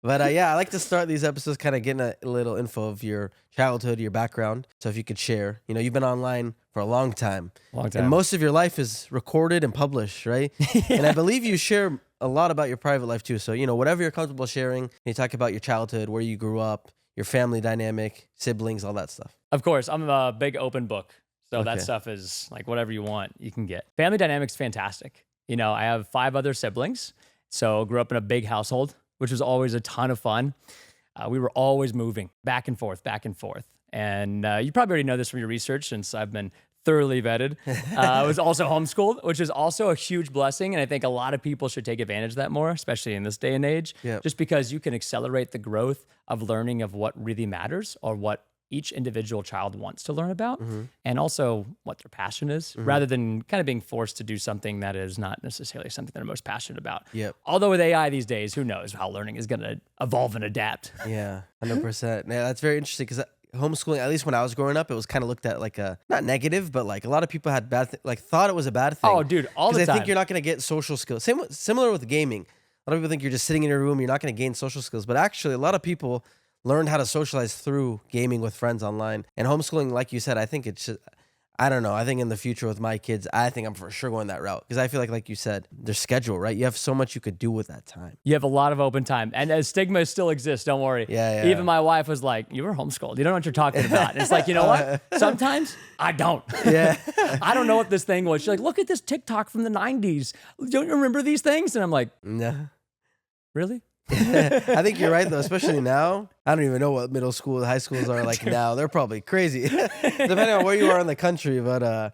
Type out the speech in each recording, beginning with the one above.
But yeah, I like to start these episodes kind of getting a little info of your childhood, your background. So if you could share, you've been online for a long time. And most of your life is recorded and published, right? Yeah. And I believe you share a lot about your private life too. So, whatever you're comfortable sharing, you talk about your childhood, where you grew up, your family dynamic, siblings, all that stuff. Of course, I'm a big open book. So that stuff is like whatever you want, you can get. Family dynamic's fantastic. I have 5 other siblings. So grew up in a big household, which was always a ton of fun. We were always moving back and forth. And you probably already know this from your research since I've been thoroughly vetted. I was also homeschooled, which is also a huge blessing. And I think a lot of people should take advantage of that more, especially in this day and age, just because you can accelerate the growth of learning of what really matters or what each individual child wants to learn about, and also what their passion is, rather than kind of being forced to do something that is not necessarily something they're most passionate about. Yep. Although with AI these days, who knows how learning is going to evolve and adapt. Yeah, 100%. Yeah, that's very interesting because homeschooling, at least when I was growing up, it was kind of looked at like not negative, but like a lot of people had thought it was a bad thing. Oh, dude, all the time. Because I think you're not going to get social skills. Similar with gaming. A lot of people think you're just sitting in your room, you're not going to gain social skills. But actually, a lot of people learned how to socialize through gaming with friends online. And homeschooling, like you said, I think it's just, I don't know. I think in the future with my kids, I think I'm for sure going that route. Because I feel like you said, their schedule, right? You have so much you could do with that time. You have a lot of open time. And stigma still exists, don't worry. Yeah. Even my wife was like, you were homeschooled. You don't know what you're talking about. And it's like, you know what? Sometimes I don't. Yeah. I don't know what this thing was. She's like, look at this TikTok from the 90s. Don't you remember these things? And I'm like, no. Really? I think you're right, though, especially now. I don't even know what middle school, high schools are like now. They're probably crazy, depending on where you are in the country. But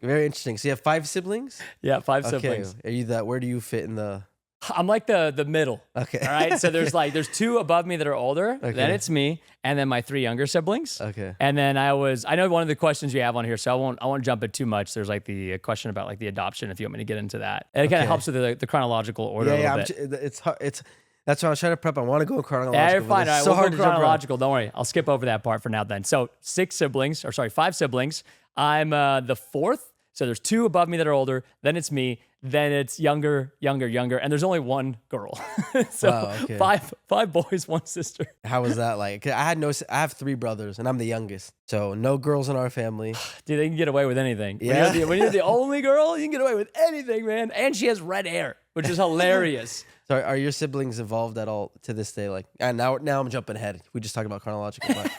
very interesting. So you have 5 siblings? Yeah, 5 siblings. Are you that? Where do you fit in the? I'm like the middle. Okay. All right. So there's 2 above me that are older. Okay. Then it's me, and then my 3 younger siblings. Okay. And then I know one of the questions you have on here, so I won't jump it too much. There's like the question about like the adoption, if you want me to get into that. And it kind of helps with the chronological order a little bit. It's hard. That's why I was trying to prep. I want to go chronological. Yeah, you're fine. All right, so we'll hard go to chronological. Don't worry. I'll skip over that part for now then. So 5 siblings. I'm the 4th. So there's 2 above me that are older. Then it's me. Then it's younger. And there's only 1 girl. So wow, okay. 5 boys, 1 sister. How was that like? I have 3 brothers and I'm the youngest. So no girls in our family. Dude, they can get away with anything. Yeah. When you're the only girl, you can get away with anything, man. And she has red hair, which is hilarious. So are your siblings involved at all to this day? Like, and now I'm jumping ahead. We just talked about chronological. But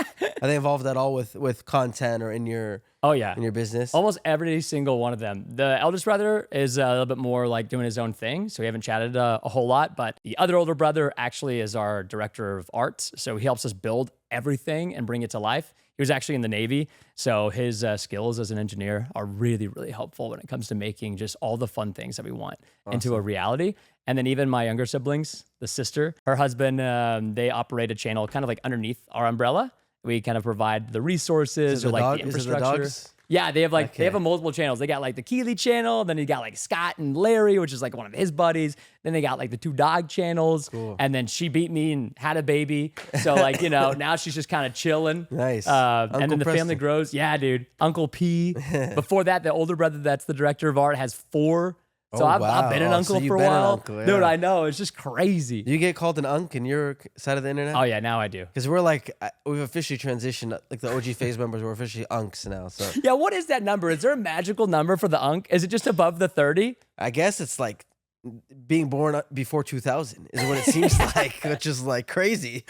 are they involved at all with content or in your in your business? Almost every single one of them. The eldest brother is a little bit more like doing his own thing, so we haven't chatted a whole lot. But the other older brother actually is our director of arts, so he helps us build everything and bring it to life. He was actually in the Navy, so his skills as an engineer are really, really helpful when it comes to making just all the fun things that we want into a reality. And then even my younger siblings, the sister, her husband, they operate a channel kind of like underneath our umbrella. We kind of provide the resources or like the infrastructure. Yeah, they have they have multiple channels. They got like the Keeley channel, then you got like Scott and Larry, which is like one of his buddies. Then they got like the 2 dog channels. Cool. And then she beat me and had a baby. So like, now she's just kind of chilling. Nice. And then the family grows. Yeah, dude. Uncle P. Before that, the older brother that's the director of art has 4. So I've been an uncle for a while. Dude, I know. It's just crazy. Do you get called an unk in your side of the internet? Oh, yeah. Now I do. Because we've officially transitioned. Like the OG phase members, we're officially unks now. So yeah, what is that number? Is there a magical number for the unk? Is it just above the 30? I guess it's like being born before 2000 is what it seems like, which is like crazy.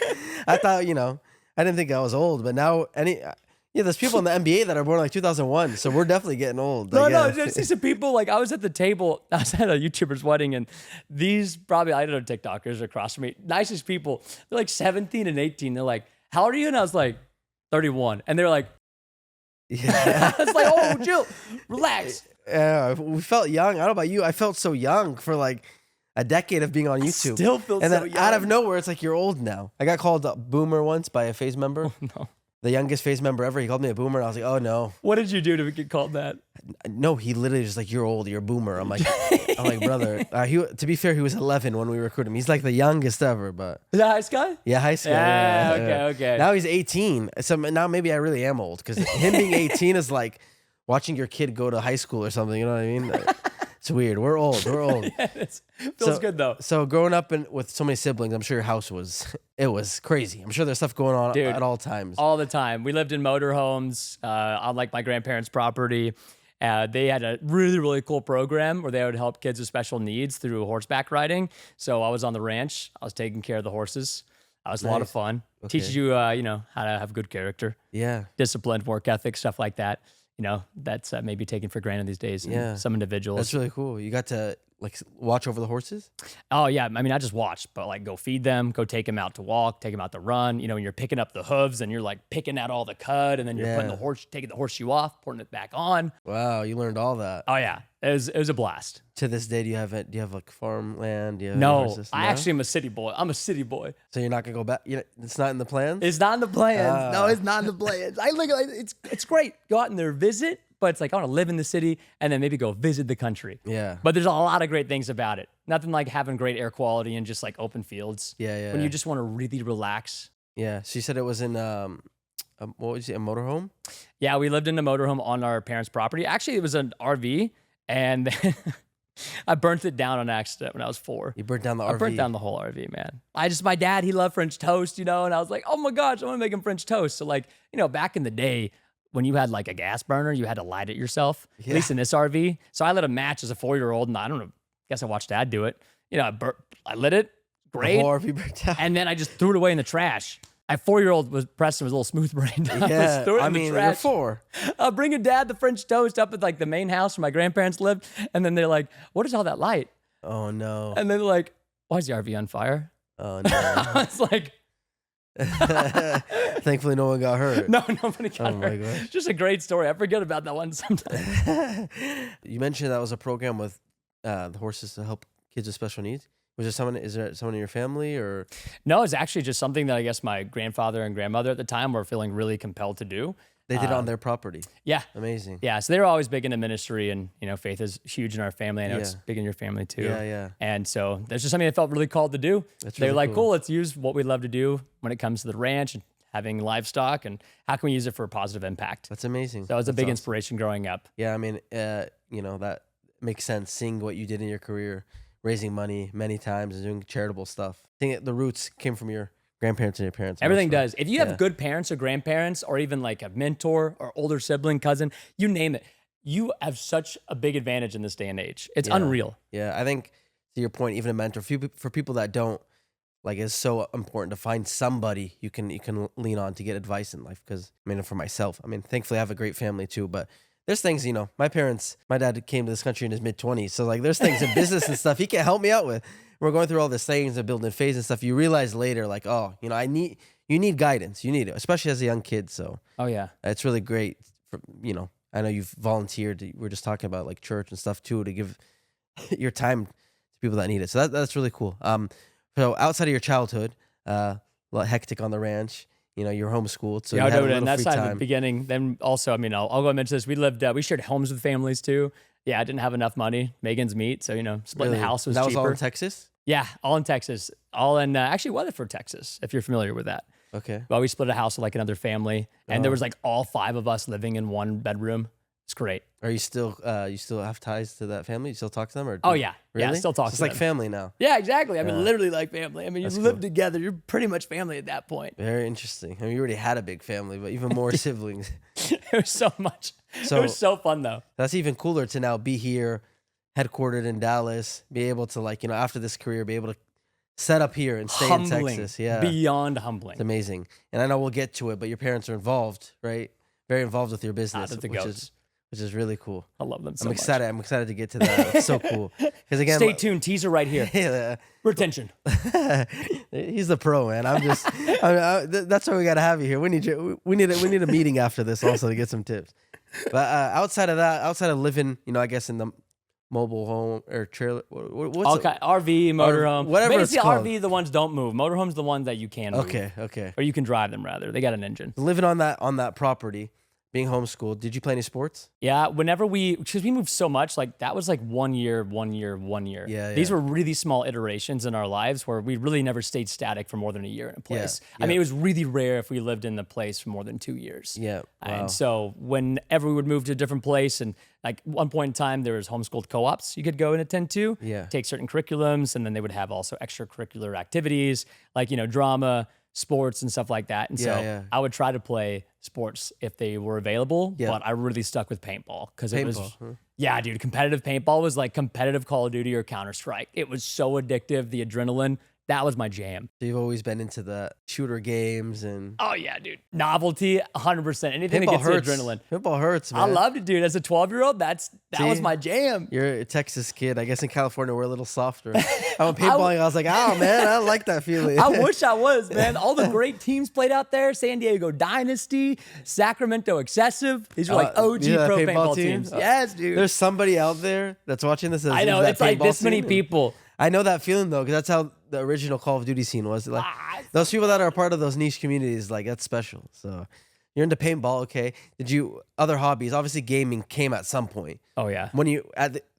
I thought, I didn't think I was old, but now there's people in the NBA that are born like 2001, so we're definitely getting old. No, I see some people, like I was at the table, I was at a YouTuber's wedding, and these probably, I don't know, TikTokers across from me, nicest people, they're like 17 and 18. They're like, how old are you? And I was like, 31. And they're like, yeah. I was like, oh, chill, relax. Yeah, we felt young. I don't know about you. I felt so young for like a decade of being on YouTube. I still feel and so then young. Out of nowhere, it's like you're old now. I got called a boomer once by a phase member. Oh, no. The youngest phase member ever. He called me a boomer. And I was like, oh no. What did you do to get called that? No, he literally just like, you're old, you're a boomer. I'm like, brother. To be fair, he was 11 when we recruited him. He's like the youngest ever, but. Is that high school? Yeah, high school. Yeah, okay. Now he's 18. So now maybe I really am old because him being 18 is like watching your kid go to high school or something. You know what I mean? It's weird. We're old. We're old. Yeah, it feels good though. So growing up with so many siblings, I'm sure your house was crazy. I'm sure there's stuff going on at all times. All the time. We lived in motorhomes on like my grandparents' property. They had a really, really cool program where they would help kids with special needs through horseback riding. So I was on the ranch. I was taking care of the horses. That was a lot of fun. Okay. Teaches you, how to have good character. Yeah. Discipline, work ethic, stuff like that. That's maybe taken for granted these days. Yeah. Some individuals. That's really cool. You got to like watch over the horses? Oh yeah. I mean, I just watch, but like go feed them, go take them out to walk, take them out to run. When you're picking up the hooves and you're like picking out all the cud and then you're putting taking the horseshoe off, putting it back on. Wow. You learned all that. Oh yeah. It was a blast. To this day, do you have like farmland? Do you have No, horses? I actually am a city boy. I'm a city boy. So you're not gonna go back? It's not in the plans? It's not in the plans. No, it's not in the plans. I look like it's great. Go out and there visit, but it's like I want to live in the city and then maybe go visit the country. Yeah. But there's a lot of great things about it. Nothing like having great air quality and just like open fields. Yeah. When you just want to really relax. Yeah. So you said it was in what was it, a motorhome? Yeah, we lived in a motorhome on our parents' property. Actually, it was an RV, and then I burnt it down on accident when I was 4. You burnt down the RV? I burnt down the whole RV, man. My dad, he loved French toast, and I was like, oh my gosh, I want to make him French toast. So like, back in the day, when you had like a gas burner, you had to light it yourself, at least in this RV. So I lit a match as a 4-year-old, and I don't know, guess I watched dad do it. I lit it, great. The whole RV burnt down. And then I just threw it away in the trash. My 4-year-old Preston was a little smooth brained. Yeah, you're 4. Bringing dad the French toast up at like the main house where my grandparents lived, and then they're like, "What is all that light?" Oh no! And then they're like, "Why is the RV on fire?" Oh no! I was like, thankfully no one got hurt. No, nobody got hurt. Oh my gosh! Just a great story. I forget about that one sometimes. You mentioned that was a program with the horses to help kids with special needs. Is there someone in your family or? No, it's actually just something that I guess my grandfather and grandmother at the time were feeling really compelled to do. They did it on their property. Yeah. Amazing. Yeah. So they were always big into ministry, and, faith is huge in our family. I know it's big in your family too. Yeah. And so there's just something they felt really called to do. They were like, cool, let's use what we love to do when it comes to the ranch and having livestock, and how can we use it for a positive impact? That's amazing. So that was a big inspiration growing up. Yeah. I mean, that makes sense, seeing what you did in your career, raising money many times and doing charitable stuff. I think the roots came from your grandparents and your parents. Everything does. If you have good parents or grandparents, or even like a mentor or older sibling, cousin, you name it, you have such a big advantage in this day and age. It's unreal. Yeah, I think to your point, even a mentor for people that don't, like, it's so important to find somebody you can lean on to get advice in life. Because for myself, thankfully I have a great family too, but there's things, my dad came to this country in his mid-20s. So like there's things in business and stuff he can't help me out with. We're going through all these things and building phase and stuff. You realize later, like, oh, you need guidance. You need it, especially as a young kid. So, oh yeah, it's really great. I know you've volunteered. We're just talking about like church and stuff too, to give your time to people that need it. So that's really cool. So outside of your childhood, a lot hectic on the ranch. You're homeschooled, so you had a little and that's free at time. the beginning. Then also, I'll go and mention this. We shared homes with families too. Yeah, I didn't have enough money. Megan's meat, so splitting the house was cheaper. That was all in Texas? Yeah, all in Texas. All in actually Weatherford, Texas, if you're familiar with that. Okay. Well, we split a house with like another family, and there was like all 5 of us living in one bedroom. It's great. Are you still have ties to that family? You still talk to them? Or yeah. Really? Yeah, I still talk to them. It's like family now. Yeah, exactly. Literally like family. You live together. You're pretty much family at that point. Very interesting. You already had a big family, but even more siblings. It was so much. It was so fun though. That's even cooler to now be here, headquartered in Dallas, be able to after this career, be able to set up here and stay in Texas. Yeah. Beyond humbling. It's amazing. And I know we'll get to it, but your parents are involved, right? Very involved with your business, which is really cool. I love them so I'm much. excited. I'm excited to get to that. It's so cool. Because again, stay tuned. Teaser right here. Retention. He's the pro, man. That's why we gotta have you here. We need a meeting after this also to get some tips. But outside of living, I guess in the mobile home or trailer, RV, motorhome, whatever it's called. RV, the ones don't move. Motorhome's the ones that you can move. Okay. Or you can drive them rather. They got an engine. Living on that property. being homeschooled, did you play any sports? Yeah, because we moved so much, like that was like 1 year, 1 year, 1 year. Yeah, These were really small iterations in our lives where we really never stayed static for more than a year in a place. Yeah, I mean, it was really rare if we lived in the place for more than 2 years. Yeah, wow. And so whenever we would move to a different place, and like one point in time, there was homeschooled co-ops you could go and attend to, take certain curriculums, and then they would have also extracurricular activities like, drama, sports and stuff like that. And so I would try to play sports if they were available, but I really stuck with paintball because it was, dude, competitive paintball was like competitive Call of Duty or Counter-Strike. It was so addictive, the adrenaline. That was my jam. So you've always been into the shooter games and... Oh, yeah, dude. Novelty, 100%. Anything paintball that gets hurts. the adrenaline. Paintball hurts, man. I loved it, dude. As a 12-year-old, that was my jam. You're a Texas kid. I guess in California, we're a little softer. I went paintballing. I was like, oh, man, I like that feeling. I wish I was, man. All the great teams played out there. San Diego Dynasty, Sacramento Excessive. These were like OG pro paintball teams. Yes, dude. There's somebody out there that's watching this. I know. It's like this many people. I know that feeling, though, because that's how the original Call of Duty scene was. Like those people that are a part of those niche communities, like that's special. So you're into paintball, okay? Did you other hobbies? Obviously, gaming came at some point. Oh yeah. When you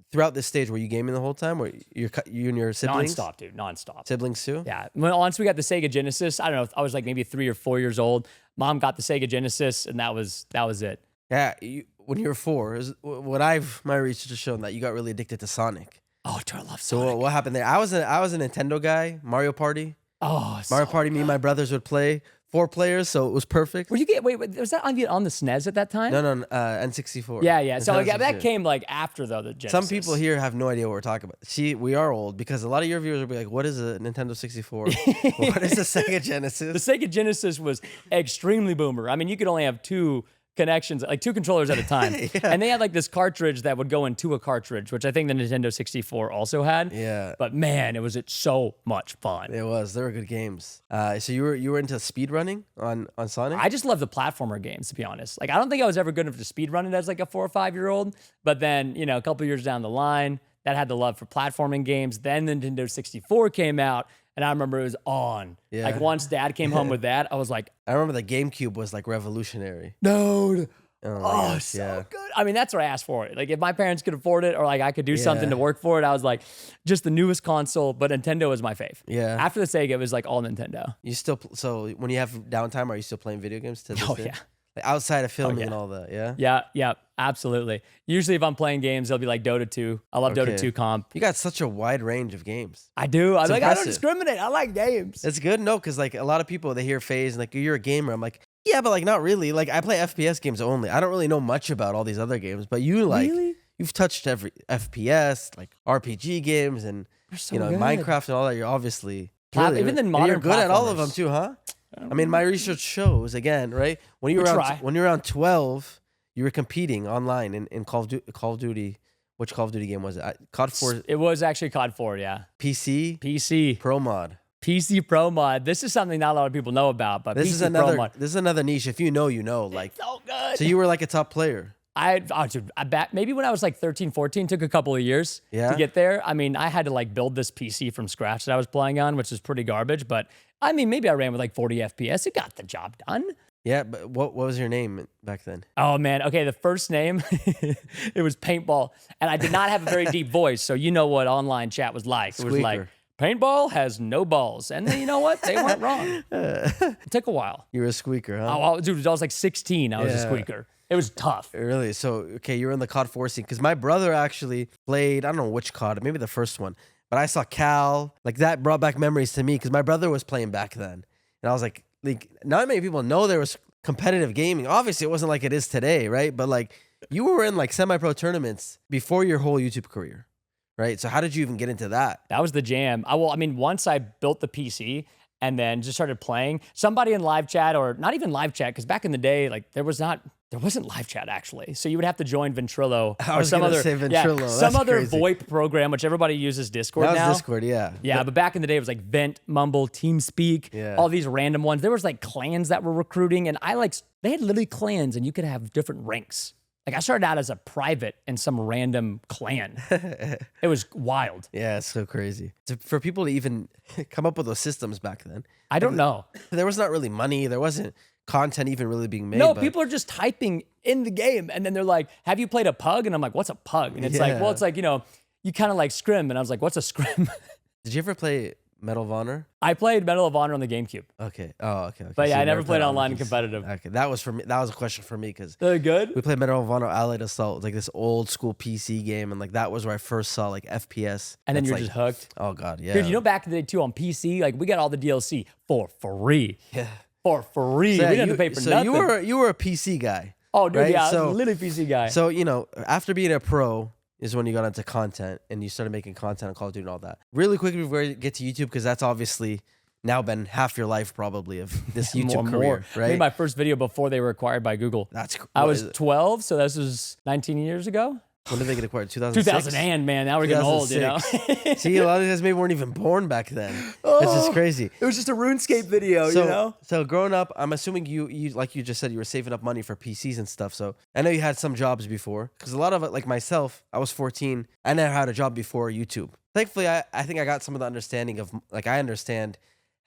throughout this stage, were you gaming the whole time, or you and your siblings? Nonstop, dude. Nonstop. Siblings too? Yeah. Once we got the Sega Genesis, I don't know. I was like maybe 3 or 4 years old. Mom got the Sega Genesis, and that was it. Yeah. When you were 4, my research has shown that you got really addicted to Sonic. Oh, dude, I love Sonic. So what happened there? I was a Nintendo guy. Mario Party. Oh, Mario Party. Me and my brothers would play 4 players, so it was perfect. Wait, was that on the SNES at that time? No, N64. Yeah. So that came like after the Genesis. Some people here have no idea what we're talking about. See, we are old because a lot of your viewers will be like, "What is a Nintendo 64? What is a Sega Genesis?" The Sega Genesis was extremely boomer. I mean, you could only have 2 connections, like 2 controllers at a time. And they had like this cartridge that would go into a cartridge, which I think the Nintendo 64 also had. Yeah. But man, it was so much fun. It was. They were good games. So you were into speed running on Sonic? I just love the platformer games, to be honest. Like I don't think I was ever good enough to speed run it as like a 4 or 5 year old. But then, a couple years down the line, that had the love for platforming games. Then the Nintendo 64 came out. And I remember it was on. Yeah. Like once Dad came home with that, I was like, I remember the GameCube was like revolutionary. No. Oh, so good. I mean, that's what I asked for it. Like if my parents could afford it or like I could do something to work for it, I was like, just the newest console, but Nintendo was my fave. Yeah. After the Sega, it was like all Nintendo. You still, so when you have downtime, are you still playing video games to this day? Yeah. Like outside of filming and all that, yeah? Yeah, absolutely. Usually if I'm playing games, it'll be like Dota 2. I love Dota 2 comp. You got such a wide range of games. I do. I don't discriminate. I like games. It's good. No, because like a lot of people, they hear FaZe and like, you're a gamer. I'm like, yeah, but like not really. Like I play FPS games only. I don't really know much about all these other games, but you've touched every FPS, like RPG games and Minecraft and all that. You're obviously even in modern you're good at all of them too, huh? I mean, my research shows again, right? When you were around 12, you were competing online in Call of Duty. Which Call of Duty game was it? COD 4. It was actually COD 4, yeah. PC Pro Mod. PC Pro Mod. This is something not a lot of people know about, but this is another niche. If you know, you know. Like, it's so good. So you were like a top player. I bet maybe when I was like 13, 14, took a couple of years to get there. I mean, I had to like build this PC from scratch that I was playing on, which is pretty garbage. But I mean, maybe I ran with like 40 FPS. It got the job done. Yeah, but what was your name back then? Oh, man. Okay, the first name, it was Paintball. And I did not have a very deep voice, so you know what online chat was like. It was like, Paintball has no balls. And then you know what? They weren't wrong. It took a while. You were a squeaker, huh? Oh, dude, I was like 16. I was a squeaker. It was tough. Really? So, okay, you were in the COD 4 scene. Because my brother actually played, I don't know which COD, maybe the first one. But I saw Cal. Like, that brought back memories to me because my brother was playing back then. And I was like, not many people know there was competitive gaming. Obviously, it wasn't like it is today, right? But like, you were in like semi-pro tournaments before your whole YouTube career, right? So how did you even get into that? That was the jam. Once I built the PC and then just started playing, somebody in live chat, or not even live chat, because back in the day, like there wasn't live chat actually. So you would have to join Ventrilo or some other VoIP program, which everybody uses Discord now. That was Discord, yeah. Yeah, but back in the day, it was like Vent, Mumble, TeamSpeak, all these random ones. There was like clans that were recruiting, and they had literally clans, and you could have different ranks. Like I started out as a private in some random clan. It was wild. Yeah, it's so crazy. For people to even come up with those systems back then. I don't know. There was not really money. There wasn't content even really being made. No, people are just typing in the game. And then they're like, have you played a pug? And I'm like, what's a pug? And it's like, well, it's like, you know, you kind of like scrim. And I was like, what's a scrim? Did you ever play Medal of Honor? I played Medal of Honor on the GameCube. Okay. Oh, okay. But So yeah, you I never played it on online PC. competitive. Okay, that was for me. That was a question for me because They're good. we played Medal of Honor Allied Assault, like this old school PC game, and like that was where I first saw like FPS. And then That's you're like, just hooked. oh god, yeah. Dude, you know back in the day too on PC, like we got all the DLC for free. Yeah. For free. So, we didn't have to pay for nothing. you were a PC guy. Oh, dude, right? yeah, I So- was literally PC guy. So you know, after being a pro is when you got into content and you started making content on Call of Duty and all that. Really quickly before we get to YouTube, because that's obviously now been half your life probably of this YouTube career, I right? made my first video before they were acquired by Google. That's I was 12, so this was 19 years ago. when did they get acquired? 2006? 2000, man. Now we're getting old, you know? See, a lot of these guys maybe weren't even born back then. It's just crazy. It was just a RuneScape video, So, you know? so growing up, I'm assuming you like you just said, you were saving up money for PCs and stuff. So I know you had some jobs before, because a lot of it, like myself, I was 14. I never had a job before YouTube. Thankfully, I think I got some of the understanding of, like, I understand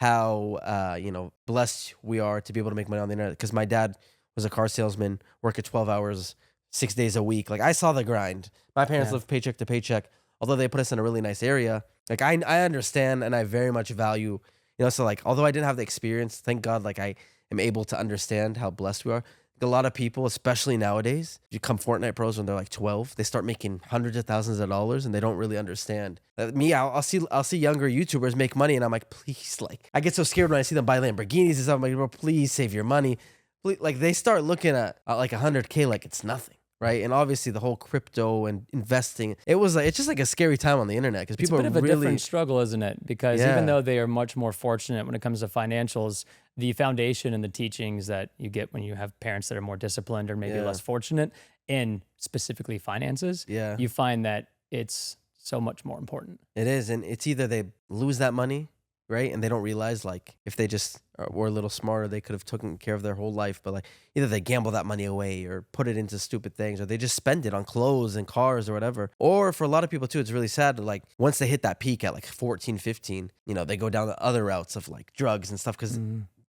how, you know, blessed we are to be able to make money on the internet. Because my dad was a car salesman, working 12 hours, 6 days a week. Like, I saw the grind. My parents lived paycheck to paycheck. Although they put us in a really nice area, like I understand and I very much value, you know, so like, although I didn't have the experience, thank God, like I am able to understand how blessed we are. A lot of people, especially nowadays, you come Fortnite pros when they're like 12, they start making hundreds of thousands of dollars and they don't really understand. I'll see younger YouTubers make money and I'm like, please, like, I get so scared when I see them buy Lamborghinis and stuff. I'm like, bro, please save your money. Like they start looking at like 100K like it's nothing. Right. And obviously the whole crypto and investing, it's just like a scary time on the internet because people It's a bit of a really different struggle, isn't it? Because even though they are much more fortunate when it comes to financials, the foundation and the teachings that you get when you have parents that are more disciplined or maybe less fortunate in specifically finances, you find that it's so much more important. It is. And it's either they lose that money, right? And they don't realize, like, if they just were a little smarter, they could have taken care of their whole life. But like, either they gamble that money away or put it into stupid things, or they just spend it on clothes and cars or whatever. Or for a lot of people too, it's really sad. Like once they hit that peak at like 14, 15, you know, they go down the other routes of like drugs and stuff because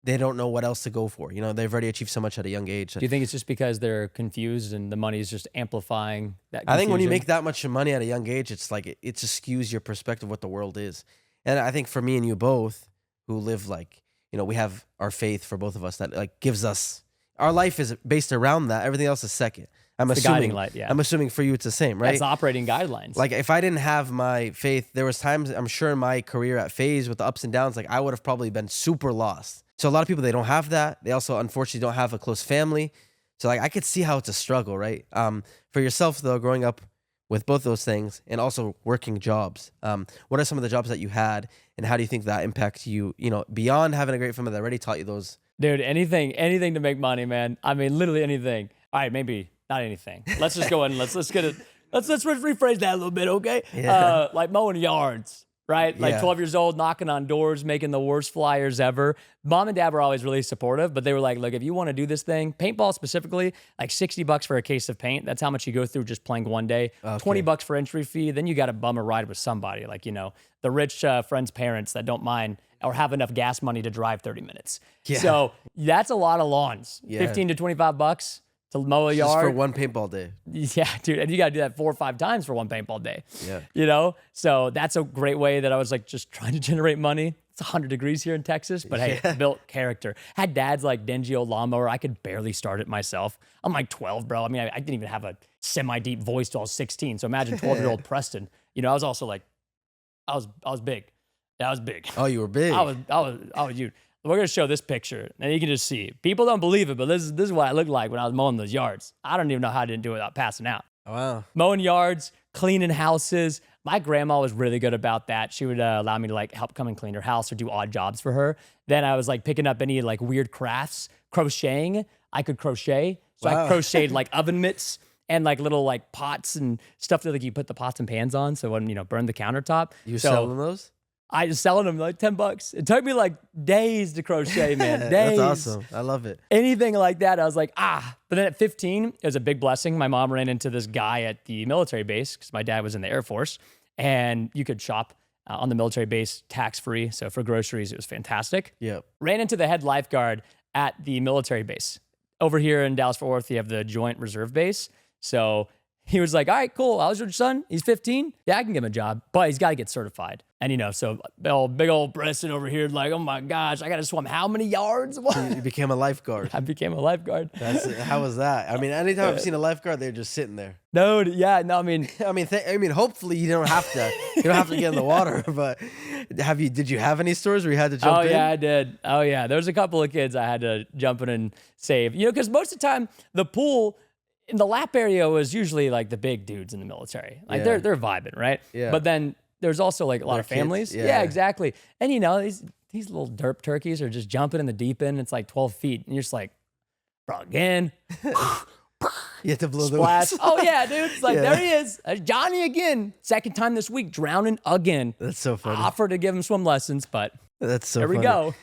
they don't know what else to go for. You know, they've already achieved so much at a young age. Do you think it's just because they're confused and the money is just amplifying that confusion? I think when you make that much money at a young age, it's like it just skews your perspective of what the world is. And I think for me and you both, who live like, you know, we have our faith for both of us that like gives us, our life is based around that. Everything else is second. I'm It's the assuming, guiding light, yeah. I'm assuming for you it's the same, right? That's the operating guidelines. Like if I didn't have my faith, there was times I'm sure in my career at FaZe with the ups and downs, like I would have probably been super lost. So a lot of people, they don't have that. They also unfortunately don't have a close family. So like I could see how it's a struggle, right? For yourself though, growing up with both those things and also working jobs, what are some of the jobs that you had and how do you think that impacts you, you know, beyond having a great family that already taught you those? Dude, anything to make money, man. I mean, literally anything. All right, maybe not anything. Let's just go in. Let's get it. Let's rephrase that a little bit, okay? Yeah. Like mowing yards, right? Like 12 years old, knocking on doors, making the worst flyers ever. Mom and dad were always really supportive, but they were like, look, if you want to do this thing, paintball specifically, like $60 for a case of paint. That's how much you go through just playing one day. Okay. $20 for entry fee. Then you got to bum a ride with somebody, like, you know, the rich friend's parents that don't mind or have enough gas money to drive 30 minutes. Yeah. So that's a lot of lawns. Yeah. 15 to $25 to mow a yard. Just for one paintball day. Yeah, dude. And you got to do that 4 or 5 times for one paintball day. Yeah. You know? So that's a great way that I was like just trying to generate money. It's 100 degrees here in Texas, but hey, built character. Had dad's like dingy old lawnmower. I could barely start it myself. I'm like 12, bro. I mean, I didn't even have a semi-deep voice till I was 16. So imagine 12-year-old Preston. You know, I was also like, I was big. That was big. Oh, you were big. I was you. We're gonna show this picture, and you can just see. People don't believe it, but this is what I looked like when I was mowing those yards. I don't even know how I didn't do it without passing out. Oh, wow. Mowing yards, cleaning houses. My grandma was really good about that. She would allow me to like help come and clean her house or do odd jobs for her. Then I was like picking up any like weird crafts, crocheting. I could crochet, so I crocheted like oven mitts and like little like pots and stuff that like you put the pots and pans on, so it wouldn't, you know, burn the countertop. You selling those? I was selling them like $10. It took me like days to crochet, man. Days. That's awesome. I love it. Anything like that, I was like, But then at 15, it was a big blessing. My mom ran into this guy at the military base because my dad was in the Air Force, and you could shop on the military base tax-free. So for groceries, it was fantastic. Yep. Ran into the head lifeguard at the military base. Over here in Dallas-Fort Worth, you have the Joint Reserve Base. So he was like, all right, cool. How's your son? He's 15. Yeah, I can give him a job, but he's got to get certified. And, so big old Preston over here, like, oh my gosh, I got to swim how many yards? You became a lifeguard. I became a lifeguard. How was that? I mean, anytime I've seen a lifeguard, they're just sitting there. No, yeah, no, I mean, hopefully you don't have to. You don't have to get in the water. But did you have any stories where you had to jump in? Oh yeah, I did. Oh yeah, there was a couple of kids I had to jump in and save. Because most of the time the pool in the lap area was usually like the big dudes in the military. Like they're vibing, right? Yeah. But then there's also like a lot of families. Kids. Yeah, exactly. And these little derp turkeys are just jumping in the deep end. It's like 12 feet, and you're just like, bro, again. You have to blow Splash. the whistle. Oh yeah, dude. It's like, there he is. There's Johnny again. Second time this week, drowning again. That's so funny. I offered to give him swim lessons, but that's so there funny. we go.